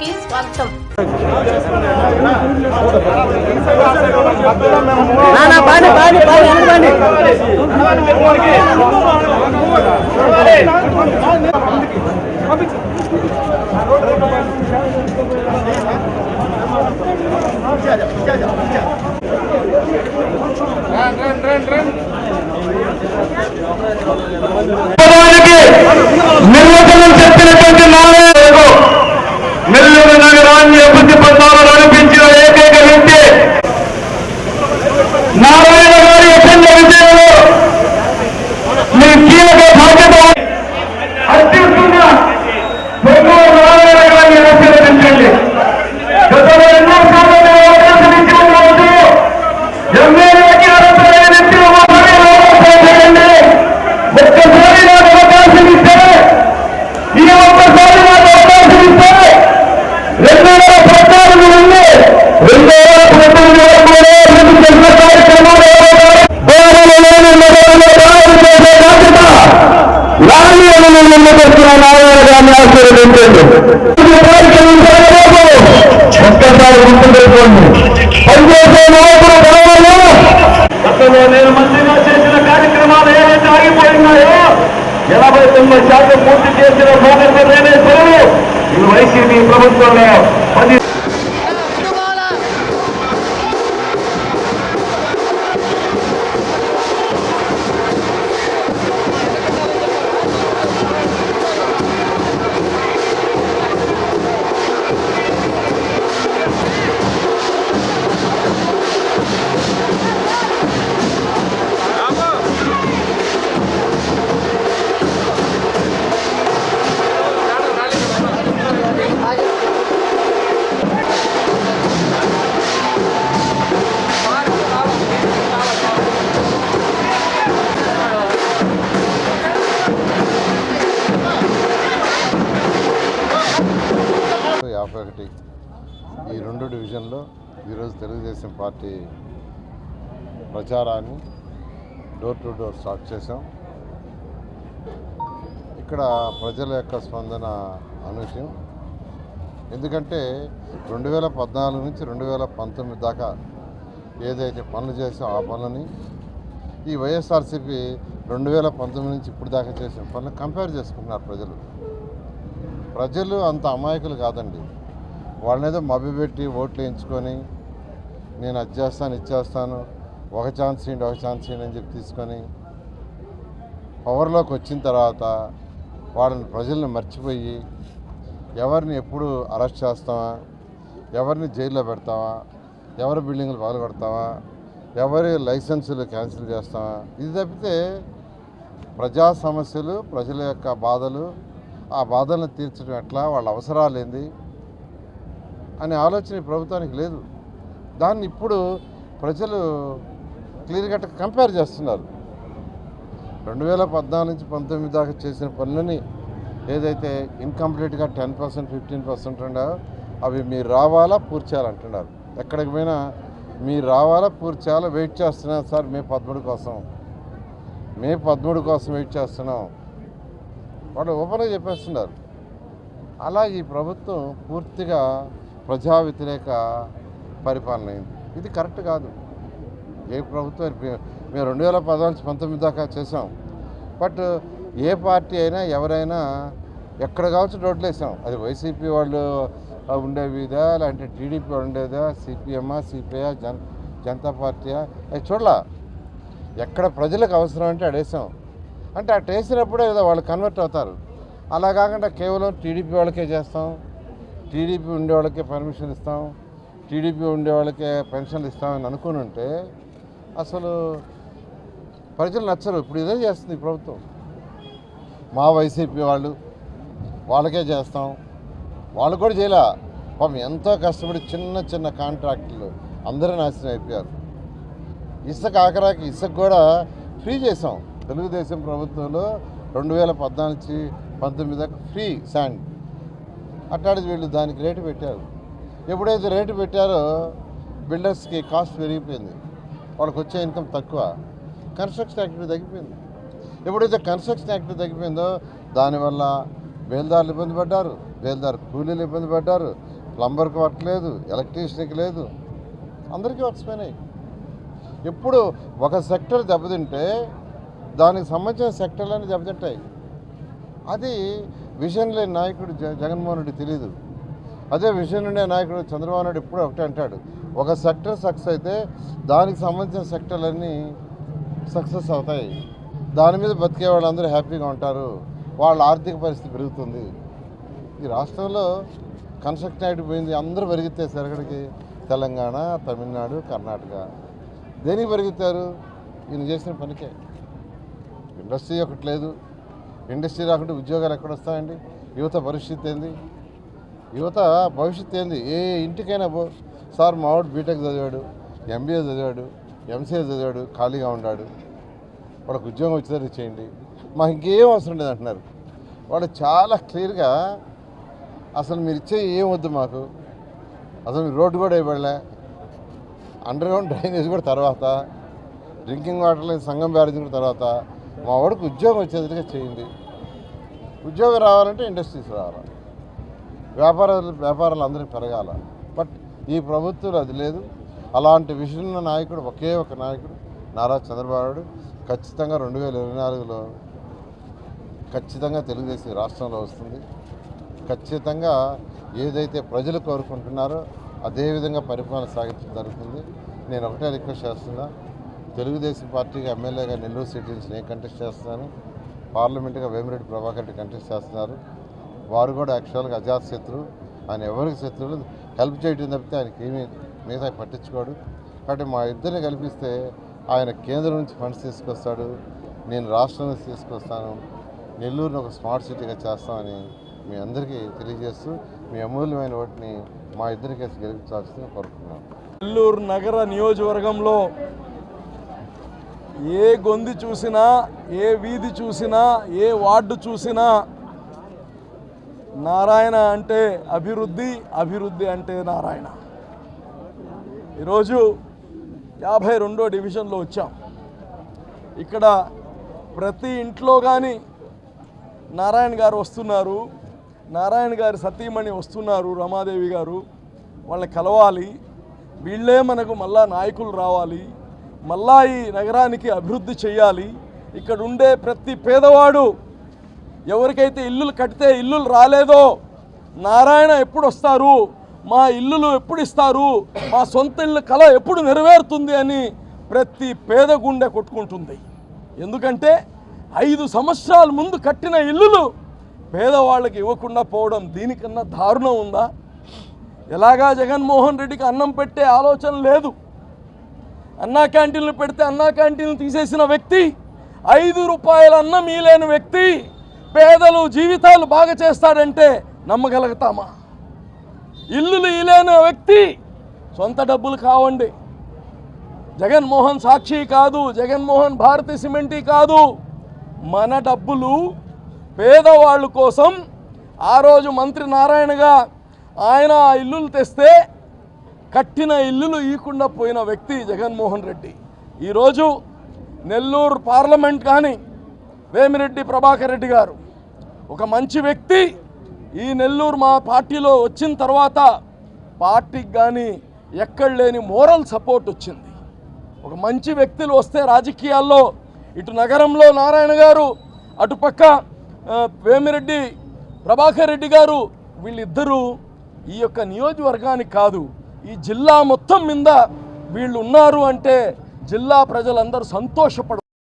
కి స్వాగతం. నిర్వచనం చెప్పినటువంటి నెల్లూరు నగరాన్ని అభివృద్ధి పథకాలు నడిపించిన ఏకైక వ్యక్తి నారాయణ గారి అఖండ విజయంలో మీ కీలక బాధ్యత అత్యుత్తమ నారాయణ గారిని ఆశీర్వదించండి. గతంలో ఎన్నో సార్లు అవకాశం ఇచ్చిన రోజు ఎమ్మెల్యేకి అర్హతలేని ఒక్కసారి నాకు అవకాశం ఇస్తే ఈ ఒక్కసారి నాకు అవకాశం ఇస్తే 2014 నుండి 2019 వరకు అభివృద్ధి చేసిన కార్యక్రమాలు నారాయణ గారిని ఆశీర్వదించండి. ఒక్కసారి గుర్తుపెట్టుకోండి. పనిచేసే నాయకులు కావాలో గతంలో నేను మంత్రిగా చేసిన కార్యక్రమాలు ఏవైతే ఆగిపోయినాయో 89% పూర్తి చేసిన భాగంగా నేనే సరే ఈ వైసీపీ ప్రభుత్వంలో ఈ 2 డివిజన్లో ఈరోజు తెలుగుదేశం పార్టీ ప్రచారాన్ని డోర్ టు డోర్ స్టార్ట్ చేశాం. ఇక్కడ ప్రజల యొక్క స్పందన అనూహ్యం. ఎందుకంటే 2014 నుంచి 2019 దాకా ఏదైతే పనులు చేసాం ఆ పనులని ఈ వైఎస్ఆర్సీపీ 2019 నుంచి ఇప్పుడు దాకా చేసిన పనులు కంపేర్ చేసుకుంటున్నారు. ప్రజలు అంత అమాయకులు కాదండి. వాళ్ళనేదో మభ్యపెట్టి ఓట్లు వేయించుకొని నేను అది చేస్తాను ఇచ్చేస్తాను ఒక ఛాన్స్ ఇవ్వండి అని చెప్పి తీసుకొని పవర్లోకి వచ్చిన తర్వాత వాళ్ళని ప్రజల్ని మర్చిపోయి ఎవరిని ఎప్పుడు అరెస్ట్ చేస్తావా, ఎవరిని జైల్లో పెడతావా, ఎవరి బిల్డింగ్లు పగలగొడతావా, ఎవరి లైసెన్సులు క్యాన్సిల్ చేస్తావా, ఇది తప్పితే ప్రజా సమస్యలు ప్రజల యొక్క బాధలు ఆ బాధలను తీర్చడం ఎట్లా, వాళ్ళ అవసరాలు ఏంది అనే ఆలోచన ప్రభుత్వానికి లేదు. దాన్ని ఇప్పుడు ప్రజలు క్లియర్గా కంపేర్ చేస్తున్నారు. 2014 నుంచి 19 దాకా చేసిన పనులని ఏదైతే ఇన్కంప్లీట్గా 10% 15% ఉన్నాయో అవి మీరు రావాలా పూర్తి చేయాలంటున్నారు. ఎక్కడికి పోయినా మీరు రావాలా పూర్తి చేయాలా వెయిట్ చేస్తున్నాం సార్, మే 13 కోసం వెయిట్ చేస్తున్నాం వాళ్ళు ఓపెన్గా చెప్పేస్తున్నారు. అలా ఈ ప్రభుత్వం పూర్తిగా ప్రజా వ్యతిరేక పరిపాలన అయింది. ఇది కరెక్ట్ కాదు. ఏ ప్రభుత్వం మేము 2014 నుంచి 19 దాకా చేసాం. బట్ ఏ పార్టీ అయినా ఎవరైనా ఎక్కడ కావచ్చు రోడ్లు వేసాం. అది వైసీపీ వాళ్ళు ఉండేవిదా, లేదంటే టీడీపీ వాళ్ళు ఉండేదా, సిపిఎమ్మా, సిపిఐ, జనతా పార్టీయా, అది చూడలా. ఎక్కడ ప్రజలకు అవసరం అంటే అడేసాం. అంటే అటు వేసినప్పుడే కదా వాళ్ళు కన్వర్ట్ అవుతారు. అలా కాకుండా కేవలం టీడీపీ వాళ్ళకే చేస్తాం, టీడీపీ ఉండే వాళ్ళకే పర్మిషన్ ఇస్తాం, టీడీపీ ఉండే వాళ్ళకే పెన్షన్లు ఇస్తామని అనుకుని ఉంటే అసలు ప్రజలు నచ్చరు. ఇప్పుడు ఇదే చేస్తుంది ప్రభుత్వం. మా వైసీపీ వాళ్ళకే చేస్తాం, వాళ్ళు కూడా చేయలే. పాపం ఎంతో కష్టపడి చిన్న చిన్న కాంట్రాక్టులు అందరూ నాశనం అయిపోయారు. ఇసుక ఆఖరాకి ఇసుక కూడా ఫ్రీ చేసాం. తెలుగుదేశం ప్రభుత్వంలో 2014 నుంచి 19 దాకా ఫ్రీ శాండ్. అట్లాంటి వీళ్ళు దానికి రేటు పెట్టారు. ఎప్పుడైతే రేటు పెట్టారో బిల్డర్స్కి కాస్ట్ పెరిగిపోయింది, వాళ్ళకి వచ్చే ఇన్కమ్ తక్కువ, కన్స్ట్రక్షన్ యాక్టివిటీ తగ్గిపోయింది. ఎప్పుడైతే కన్స్ట్రక్షన్ యాక్టివిటీ తగ్గిపోయిందో దానివల్ల బేల్దారులు ఇబ్బంది పడ్డారు, బేల్దారు కూలీలు ఇబ్బంది పడ్డారు, ప్లంబర్కి వర్క్ లేదు, ఎలక్ట్రీషియన్కి లేదు, అందరికీ వర్క్స్ పోయినాయి. ఎప్పుడు ఒక సెక్టర్ దెబ్బతింటే దానికి సంబంధించిన సెక్టర్లన్నీ దెబ్బతింటాయి. అది విజన్ లేని నాయకుడు జగన్మోహన్ రెడ్డి తెలియదు. అదే విజన్ ఉండే నాయకుడు చంద్రబాబు నాయుడు ఎప్పుడు ఒకటే అంటాడు, ఒక సెక్టర్ సక్సెస్ అయితే దానికి సంబంధించిన సెక్టర్లన్నీ సక్సెస్ అవుతాయి, దాని మీద బతికే వాళ్ళందరూ హ్యాపీగా ఉంటారు, వాళ్ళ ఆర్థిక పరిస్థితి పెరుగుతుంది. ఈ రాష్ట్రంలో కన్స్ట్రక్షన్ అయిపోయింది, అందరూ పెరిగితేసారు ఎక్కడికి? తెలంగాణ, తమిళనాడు, కర్ణాటక. దేనికి పెరుగుతారు? ఈయన చేసిన పనికే. ఇండస్ట్రీ ఒకటి లేదు, ఇండస్ట్రీ రాకుంటే ఉద్యోగాలు ఎక్కడ వస్తాయండి? యువత పరిస్థితి ఏంది? యువత భవిష్యత్తు ఏంది? ఏ ఇంటికైనా సార్ మావాడు బీటెక్ చదివాడు, ఎంబీఏ చదివాడు, ఎంసీఏ చదివాడు, ఖాళీగా ఉన్నాడు, వాడికి ఉద్యోగం వచ్చేసరికి చేయండి, మాకు ఇంకేం అవసరం లేదు అంటున్నారు. వాడు చాలా క్లియర్గా అసలు మీరు ఇచ్చే ఏం వద్దు మాకు, అసలు మీరు రోడ్డు కూడా ఇవ్వలే, అండర్ గ్రౌండ్ డ్రైనేజ్ కూడా తర్వాత, డ్రింకింగ్ వాటర్ లేని సంగం బ్యారేజ్ కూడా తర్వాత, మా వాడికి ఉద్యోగం వచ్చేదిగా చేయండి. ఉద్యోగం రావాలంటే ఇండస్ట్రీస్ రావాలి, వ్యాపారాలు అందరికీ పెరగాల. బట్ ఈ ప్రభుత్వం అది లేదు. అలాంటి విజన్ ఉన్న నాయకుడు ఒకే ఒక నాయకుడు నారా చంద్రబాబు నాయుడు. ఖచ్చితంగా 2024లో ఖచ్చితంగా తెలుగుదేశం రాష్ట్రంలో వస్తుంది. ఖచ్చితంగా ఏదైతే ప్రజలు కోరుకుంటున్నారో అదేవిధంగా పరిపాలన సాగించడం జరుగుతుంది. నేను ఒకటే రిక్వెస్ట్ చేస్తున్నా, తెలుగుదేశం పార్టీగా ఎమ్మెల్యేగా నెల్లూరు సిటీ నుంచి నేను కంటెస్ట్ చేస్తున్నాను, పార్లమెంటుగా వేమిరెడ్డి ప్రభాకర్ రెడ్డి కంటెస్ట్ చేస్తున్నారు. వారు కూడా యాక్చువల్గా అజాత్ శత్రువు, ఆయన ఎవరికి శత్రువులు హెల్ప్ చేయడం తప్పితే ఆయనకి ఏమీ మిగతా పట్టించుకోడు. కాబట్టి మా ఇద్దరిని కల్పిస్తే ఆయన కేంద్రం నుంచి ఫండ్స్ తీసుకొస్తాడు, నేను రాష్ట్రం నుంచి తీసుకొస్తాను, నెల్లూరుని ఒక స్మార్ట్ సిటీగా చేస్తామని మీ అందరికీ తెలియజేస్తూ మీ అమూల్యమైన ఓటుని మా ఇద్దరికి గెలిపించాల్సిందిగా కోరుతున్నాను. నెల్లూరు నగర నియోజకవర్గంలో ఏ గొంతు చూసినా, ఏ వీధి చూసినా, ఏ వార్డు చూసినా నారాయణ అంటే అభివృద్ధి, అభివృద్ధి అంటే నారాయణ. ఈరోజు 52వ డివిజన్లో వచ్చాం. ఇక్కడ ప్రతి ఇంట్లో కానీ నారాయణ గారు వస్తున్నారు, నారాయణ గారి సతీమణి వస్తున్నారు, రమాదేవి గారు. వాళ్ళని కలవాలి, వీళ్ళే మనకు మళ్ళా నాయకులు రావాలి, మళ్ళా ఈ నగరానికి అభివృద్ధి చేయాలి. ఇక్కడ ఉండే ప్రతి పేదవాడు ఎవరికైతే ఇల్లులు కడితే ఇల్లులు రాలేదో, నారాయణ ఎప్పుడు వస్తారు, మా ఇల్లులు ఎప్పుడు ఇస్తారు, మా సొంత ఇల్లు కళ ఎప్పుడు నెరవేరుతుంది అని ప్రతి పేద గుండె కొట్టుకుంటుంది. ఎందుకంటే 5 సంవత్సరాల ముందు కట్టిన ఇల్లులు పేదవాళ్ళకి ఇవ్వకుండా పోవడం దీనికన్నా దారుణం ఉందా? ఎలాగా జగన్మోహన్ రెడ్డికి అన్నం పెట్టే ఆలోచన లేదు, అన్నా క్యాంటీన్లు పెడితే అన్నా క్యాంటీన్లు తీసేసిన వ్యక్తి, 5 రూపాయల అన్నం ఇలేని వ్యక్తి పేదలు జీవితాలు బాగా చేస్తాడంటే నమ్మగలుగుతామా? ఇల్లులు ఇలేని వ్యక్తి సొంత డబ్బులు కావండి, జగన్మోహన్ సాక్షి కాదు, జగన్మోహన్ భారతీ సిమెంటీ కాదు, మన డబ్బులు పేదవాళ్ళ కోసం. ఆ రోజు మంత్రి నారాయణగా ఆయన ఆ ఇల్లులు తెస్తే కట్టిన ఇల్లులు ఇవ్వకుండా పోయిన వ్యక్తి జగన్మోహన్ రెడ్డి. ఈరోజు నెల్లూరు పార్లమెంట్ కానీ వేమిరెడ్డి ప్రభాకర్ రెడ్డి గారు ఒక మంచి వ్యక్తి. ఈ నెల్లూరు మా పార్టీలో వచ్చిన తర్వాత పార్టీకి కానీ ఎక్కడ లేని మోరల్ సపోర్ట్ వచ్చింది. ఒక మంచి వ్యక్తులు వస్తే రాజకీయాల్లో ఇటు నగరంలో నారాయణ గారు, అటుపక్క వేమిరెడ్డి ప్రభాకర్ రెడ్డి గారు, వీళ్ళిద్దరూ ఈ యొక్క నియోజకవర్గానికి కాదు ఈ జిల్లా మొత్తం మీద వీళ్ళు ఉన్నారు అంటే జిల్లా ప్రజలందరూ సంతోషపడతారు.